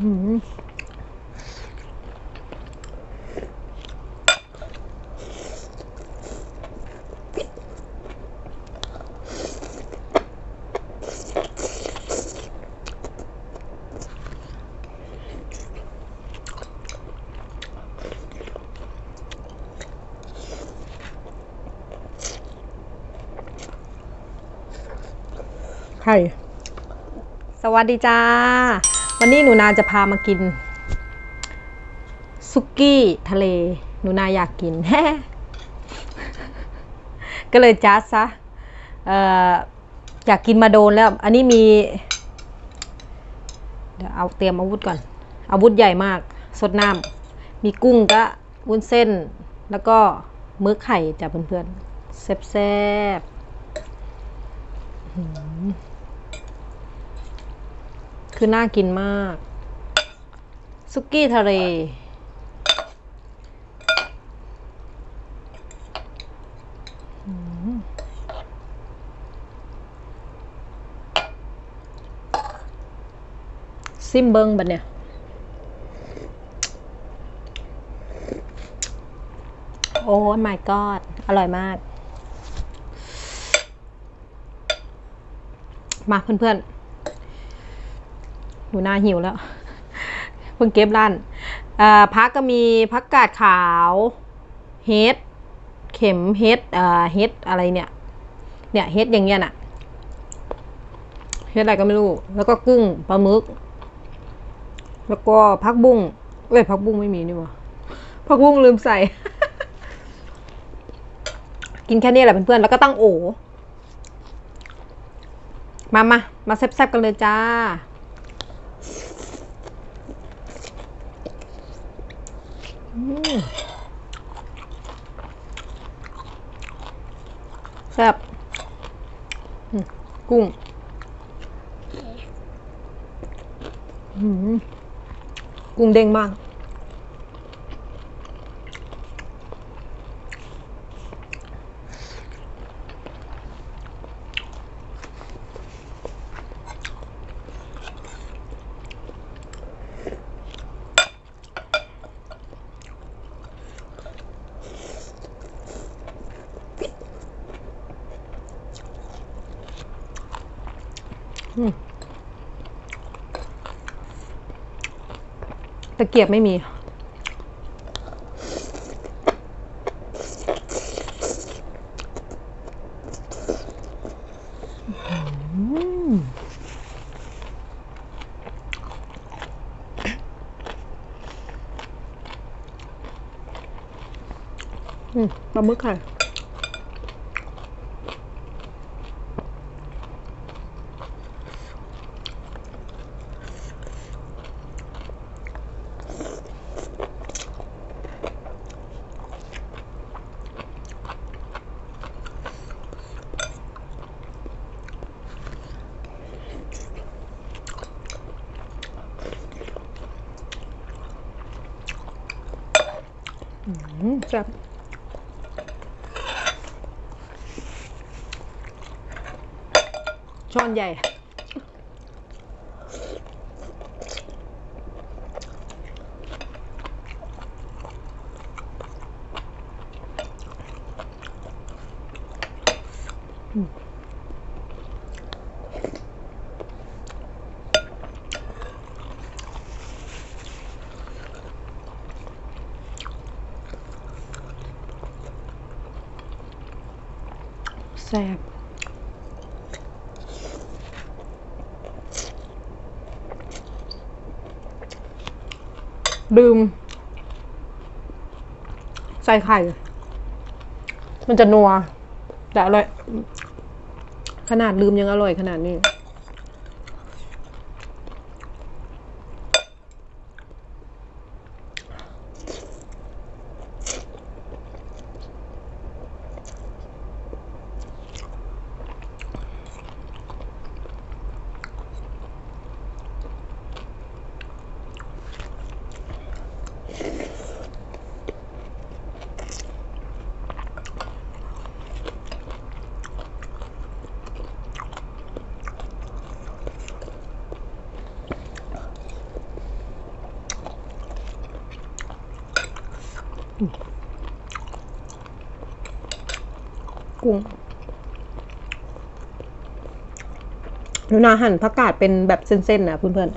ไข่สวัสดีจ้าวันนี้หนูนาจะพามากินสุกี้ทะเลหนูนาอยากกิน ก็เลยจัดซะอยากกินมาโดนแล้วอันนี้มีเดี๋ยวเอาเตรียมอาวุธก่อนอาวุธใหญ่มากสดน้ำมีกุ้งกะวุ้นเส้นแล้วก็มื้อไข่จ้ะเพื่อนๆแซ่บคือน่ากินมากสุกี้ทะเลซิมเบิงบัดเนี่ยโอ้ my god อร่อยมากมาเพื่อนๆหนูน่าหิวแล้วเพิ่งเก็บร้านผักก็มีผักกาดขาวเฮ็ดเข็มเฮ็ดเฮ็ดอะไรเนี่ยเฮ็ดอย่างเงี้ยน่ะเฮ็ดอะไรก็ไม่รู้แล้วก็กุ้งปลาหมึกแล้วก็ผักบุ้งผักบุ้งไม่มีนี่หว่าผักบุ้งลืมใส่ กินแค่นี้แหละเพื่อนๆแล้วก็ตั้งโอมาแซ่บๆกันเลยจ้าแซ่บกุ้งกุ้งเด้งมากตะเกียบไม่มีปลาหมึกไข่แซ่บช้อนใหญ่แซ่บดื่มใส่ไข่มันจะนัวแต่อร่อยขนาดลืมยังอร่อยขนาดนี้ กุ้งหนูนาหั่นผักกาดเป็นแบบเส้นๆนะเพื่อนๆ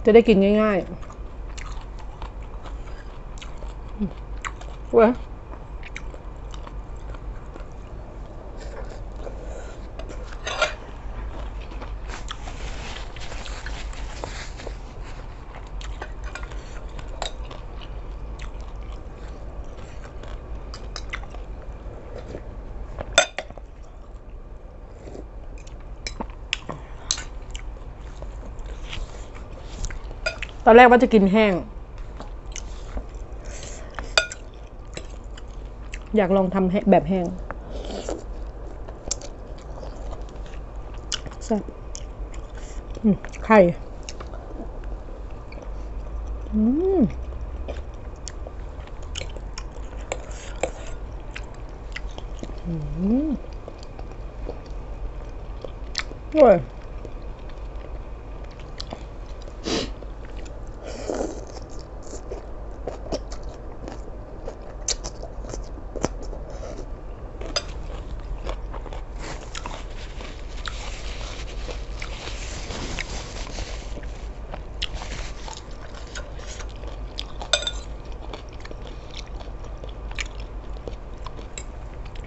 จะได้กินง่ายๆเว้ยตอนแรกว่าจะกินแห้งอยากลองทำแบบแห้งแซ่บไข่อร่อย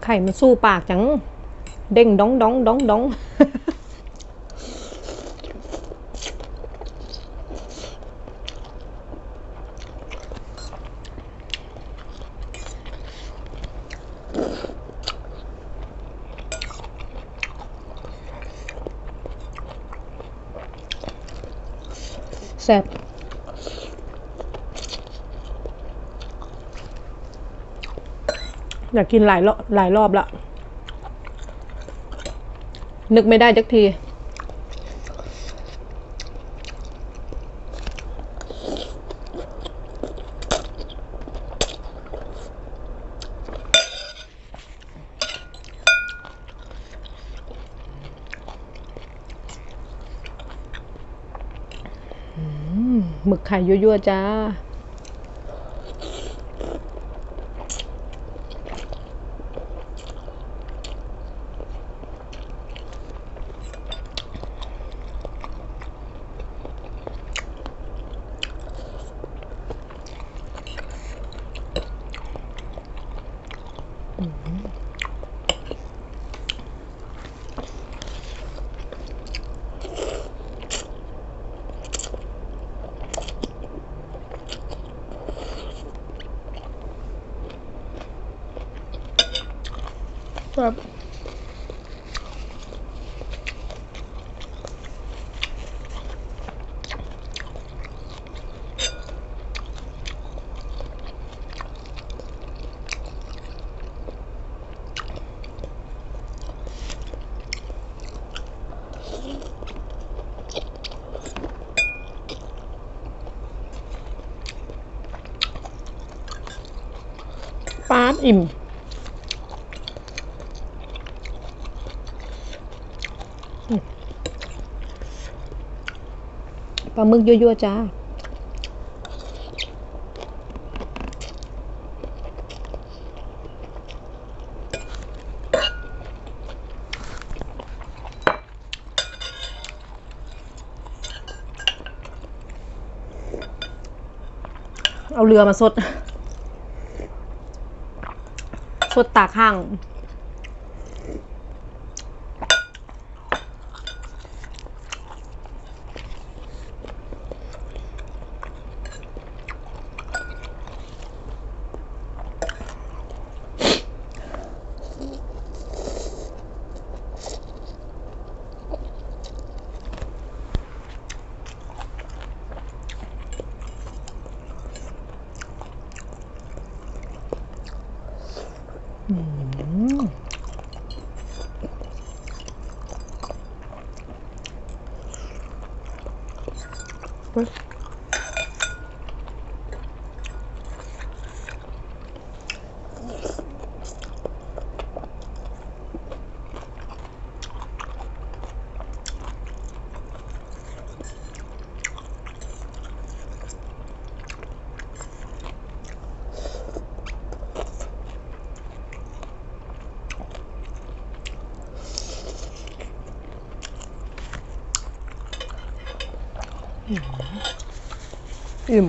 ไข่มันสู้ปากจังเด้งดองดองดองดองแซ่บอยากกินหลายรอบละนึกไม่ได้จักทีหมึกไข่ยั่วๆจ้าครับป๊าบอิ่มปลาหมึกยั่วๆจ้าเอาเรือมาสดตากข้าง อิ่ม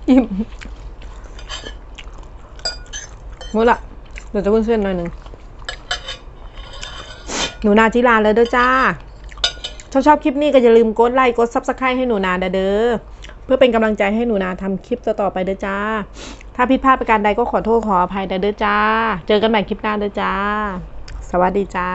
อิ่มหมดละเดี๋ยวจะวุ้นเส้นหน่อยหนึ่งหนูนาจิลาเลยเด้อจ้าชอบคลิปนี้ก็อย่าลืมกดไลค์กดซับสไครต์ให้หนูนาเด้อเพื่อเป็นกำลังใจให้หนูนาทำคลิปต่อๆไปเด้อจ้าถ้าผิดพลาดประการใดก็ขอโทษขออภัยเด้อจ้าเจอกันใหม่คลิปหน้าเด้อจ้าสวัสดีจ้า